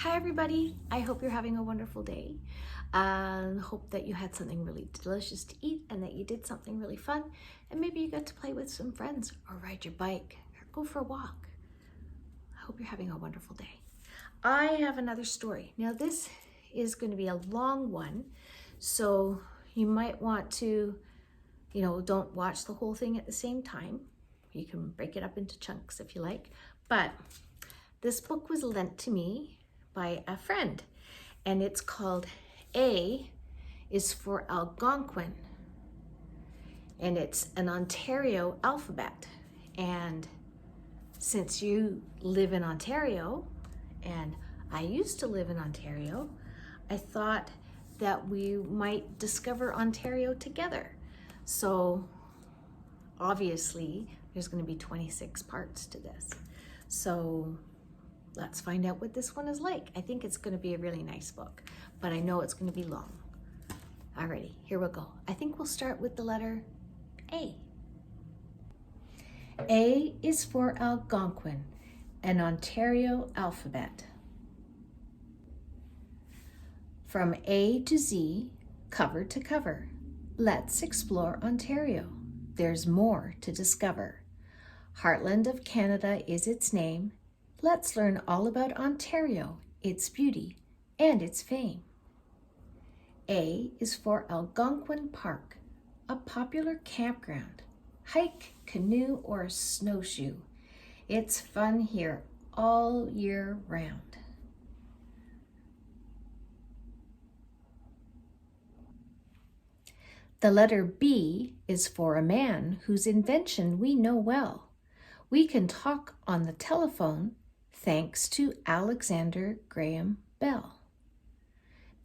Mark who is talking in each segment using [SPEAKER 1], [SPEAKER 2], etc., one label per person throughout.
[SPEAKER 1] Hi everybody, I hope you're having a wonderful day. Hope that you had something really delicious to eat and that you did something really fun, and maybe you got to play with some friends or ride your bike or go for a walk. I hope you're having a wonderful day. I have another story. Now this is going to be a long one, so you might want to, don't watch the whole thing at the same time. You can break it up into chunks if you like, but this book was lent to me by a friend, and it's called A is for Algonquin, and it's an Ontario alphabet. And since you live in Ontario, and I used to live in Ontario, I thought that we might discover Ontario together. So obviously there's going to be 26 parts to this. So let's find out what this one is like. I think it's going to be a really nice book, but I know it's going to be long. Alrighty, here we go. I think we'll start with the letter A. A is for Algonquin, an Ontario alphabet. From A to Z, cover to cover, let's explore Ontario. There's more to discover. Heartland of Canada is its name. Let's learn all about Ontario, its beauty, and its fame. A is for Algonquin Park, a popular campground. Hike, canoe, or snowshoe. It's fun here all year round. The letter B is for a man whose invention we know well. We can talk on the telephone thanks to Alexander Graham Bell.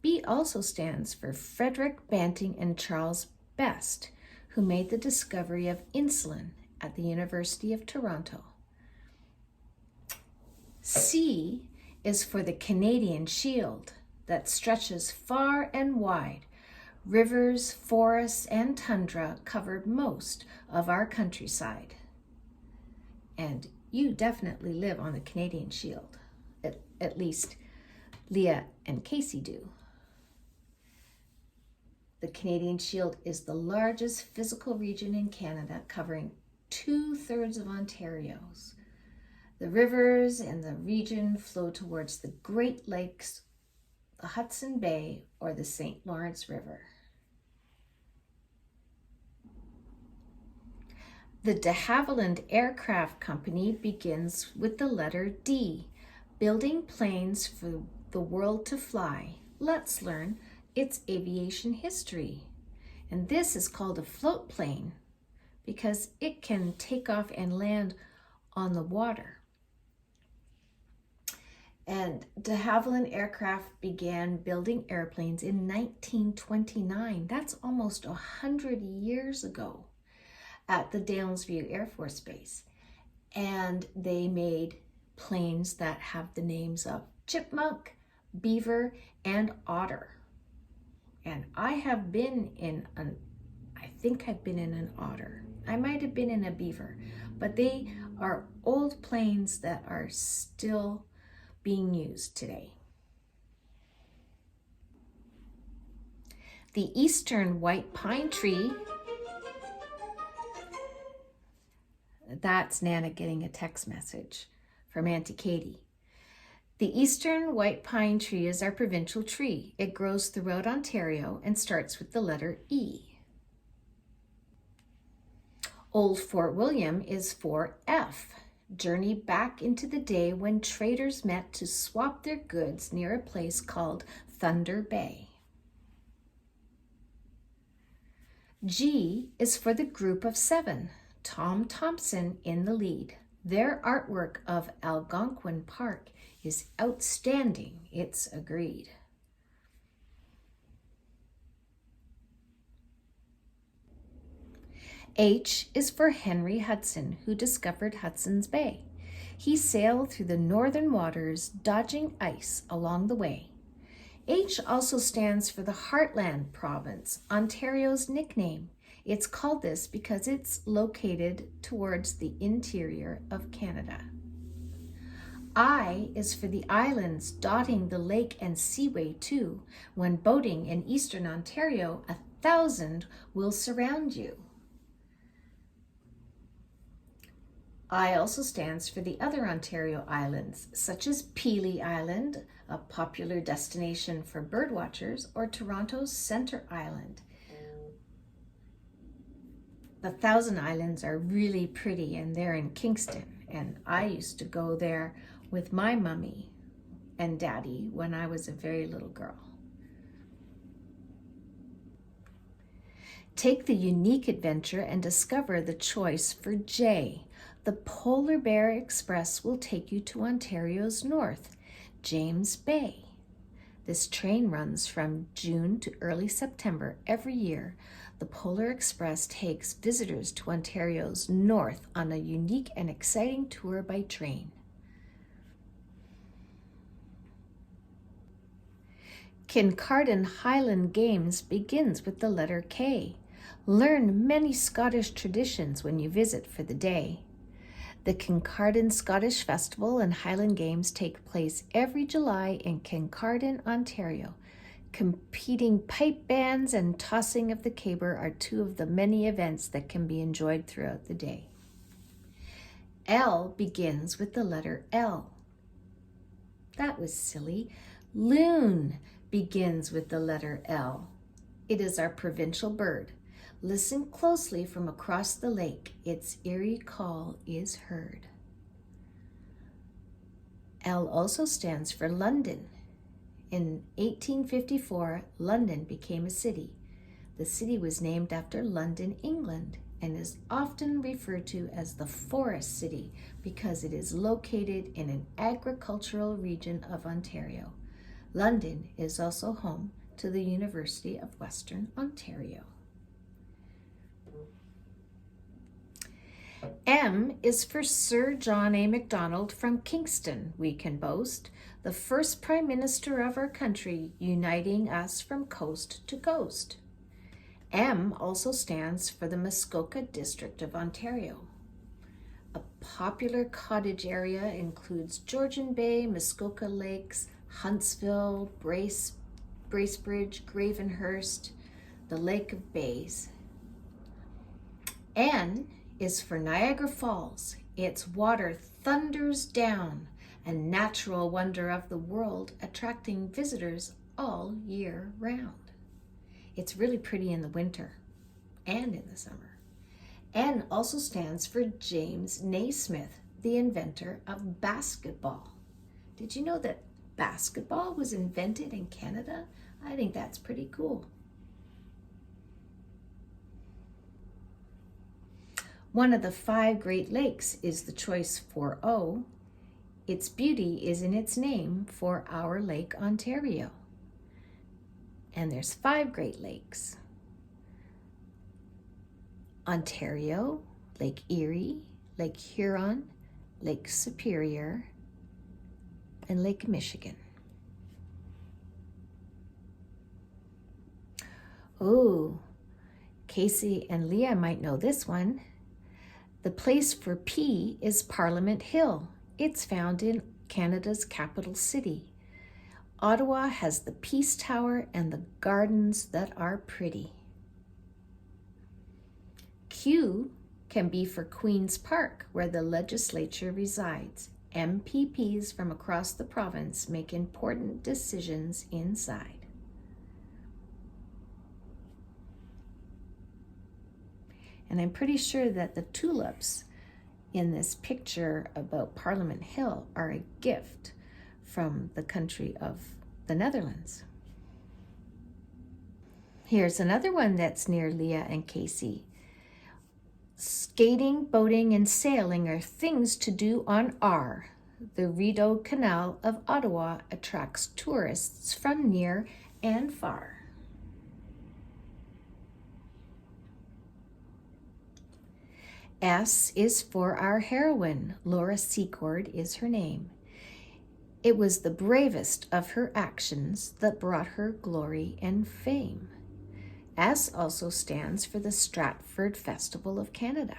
[SPEAKER 1] B also stands for Frederick Banting and Charles Best, who made the discovery of insulin at the University of Toronto. C is for the Canadian Shield that stretches far and wide. Rivers, forests, and tundra covered most of our countryside. And you definitely live on the Canadian Shield. At least Leah and Casey do. The Canadian Shield is the largest physical region in Canada, covering 2/3 of Ontario's. The rivers in the region flow towards the Great Lakes, the Hudson Bay, or the St. Lawrence River. The de Havilland Aircraft Company begins with the letter D, building planes for the world to fly. Let's learn its aviation history. And this is called a float plane because it can take off and land on the water. And de Havilland Aircraft began building airplanes in 1929. That's almost 100 years ago, at the Downsview Air Force Base. And they made planes that have the names of chipmunk, beaver, and otter. And I have been in I think I've been in an otter. I might have been in a beaver, but they are old planes that are still being used today. The eastern white pine tree. That's Nana getting a text message from Auntie Katie. The eastern white pine tree is our provincial tree. It grows throughout Ontario and starts with the letter E. Old Fort William is for F. Journey back into the day when traders met to swap their goods near a place called Thunder Bay. G is for the group of 7. Tom Thompson in the lead. Their artwork of Algonquin Park is outstanding, it's agreed. H is for Henry Hudson, who discovered Hudson's Bay. He sailed through the northern waters, dodging ice along the way. H also stands for the Heartland Province, Ontario's nickname. It's called this because it's located towards the interior of Canada. I is for the islands dotting the lake and seaway too. When boating in eastern Ontario, 1,000 will surround you. I also stands for the other Ontario islands, such as Pelee Island, a popular destination for birdwatchers, or Toronto's Centre Island. The Thousand Islands are really pretty, and they're in Kingston, and I used to go there with my mummy and daddy when I was a very little girl. Take the unique adventure and discover the choice for J. The Polar Bear Express will take you to Ontario's north, James Bay. This train runs from June to early September every year. The Polar Express takes visitors to Ontario's north on a unique and exciting tour by train. Kincardine Highland Games begins with the letter K. Learn many Scottish traditions when you visit for the day. The Kincardine Scottish Festival and Highland Games take place every July in Kincardine, Ontario. Competing pipe bands and tossing of the caber are two of the many events that can be enjoyed throughout the day. L begins with the letter L. That was silly. Loon begins with the letter L. It is our provincial bird. Listen closely from across the lake. Its eerie call is heard. L also stands for London. In 1854, London became a city. The city was named after London, England, and is often referred to as the Forest City because it is located in an agricultural region of Ontario. London is also home to the University of Western Ontario. M is for Sir John A. Macdonald from Kingston, we can boast, the first Prime Minister of our country, uniting us from coast to coast. M also stands for the Muskoka District of Ontario. A popular cottage area includes Georgian Bay, Muskoka Lakes, Huntsville, Bracebridge, Gravenhurst, the Lake of Bays. N is for Niagara Falls. Its water thunders down, a natural wonder of the world, attracting visitors all year round. It's really pretty in the winter and in the summer. N also stands for James Naismith, the inventor of basketball. Did you know that basketball was invented in Canada? I think that's pretty cool. One of the 5 Great Lakes is the choice for O. Its beauty is in its name for our Lake Ontario. And there's 5 Great Lakes. Ontario, Lake Erie, Lake Huron, Lake Superior, and Lake Michigan. Oh, Casey and Leah might know this one. The place for P is Parliament Hill. It's found in Canada's capital city. Ottawa has the Peace Tower and the gardens that are pretty. Q can be for Queen's Park, where the legislature resides. MPPs from across the province make important decisions inside. And I'm pretty sure that the tulips in this picture about Parliament Hill are a gift from the country of the Netherlands. Here's another one that's near Leah and Casey. Skating, boating, and sailing are things to do on R. The Rideau Canal of Ottawa attracts tourists from near and far. S is for our heroine. Laura Secord is her name. It was the bravest of her actions that brought her glory and fame. S also stands for the Stratford Festival of Canada.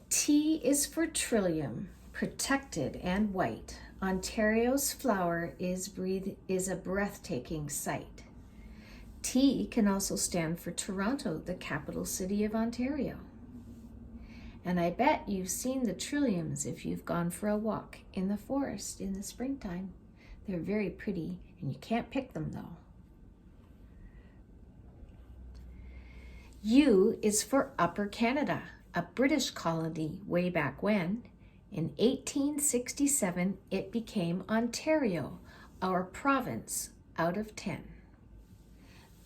[SPEAKER 1] T is for Trillium, Protected and white, Ontario's flower is a breathtaking sight. T can also stand for Toronto, the capital city of Ontario. And I bet you've seen the trilliums if you've gone for a walk in the forest in the springtime. They're very pretty, and you can't pick them though. U is for Upper Canada, a British colony way back when. In 1867, it became Ontario, our province out of 10.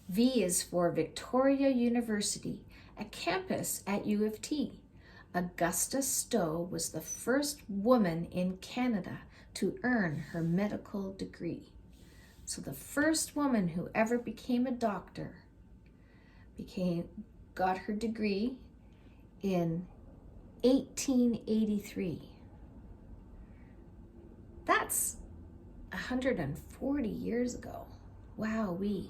[SPEAKER 1] V is for Victoria University, a campus at U of T. Augusta Stowe was the first woman in Canada to earn her medical degree. So the first woman who ever became a doctor got her degree in 1883. That's 140 years ago. Wowee.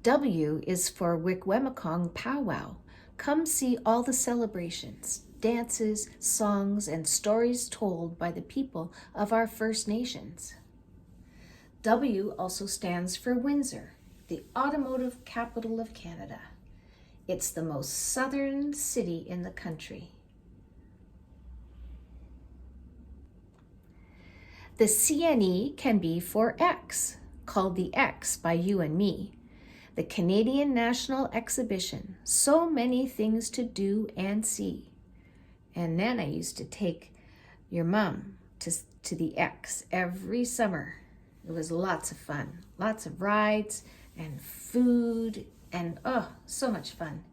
[SPEAKER 1] W is for Wickwemicong Powwow. Come see all the celebrations, dances, songs, and stories told by the people of our First Nations. W also stands for Windsor, the automotive capital of Canada. It's the most southern city in the country. The CNE can be for X, called the X by you and me. The Canadian National Exhibition, so many things to do and see. And Nana used to take your mom to the X every summer. It was lots of fun, lots of rides and food and so much fun.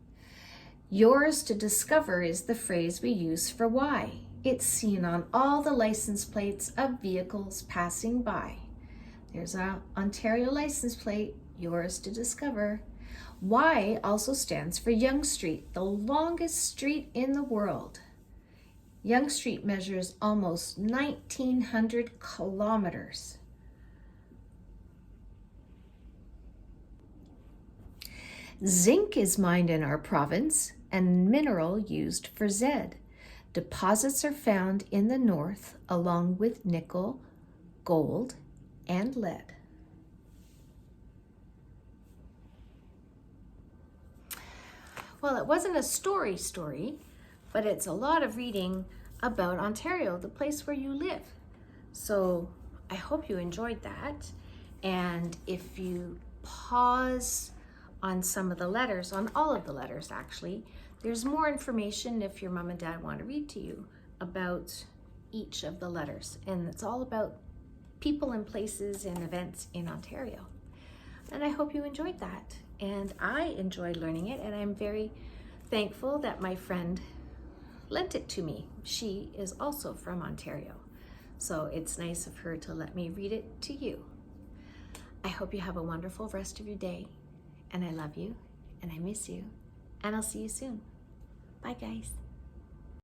[SPEAKER 1] Yours to discover is the phrase we use for Y. It's seen on all the license plates of vehicles passing by. There's our Ontario license plate, yours to discover. Y also stands for Yonge Street, the longest street in the world. Yonge Street measures almost 1,900 kilometers. Zinc is mined in our province and mineral used for Z. Deposits are found in the north along with nickel, gold, and lead. Well, it wasn't a story, but it's a lot of reading about Ontario, the place where you live. So I hope you enjoyed that. And if you pause on some of the letters, on all of the letters actually, there's more information if your mom and dad want to read to you about each of the letters. And it's all about people and places and events in Ontario. And I hope you enjoyed that. And I enjoyed learning it, and I'm very thankful that my friend lent it to me. She is also from Ontario. So it's nice of her to let me read it to you. I hope you have a wonderful rest of your day. And I love you, and I miss you, and I'll see you soon. Bye, guys.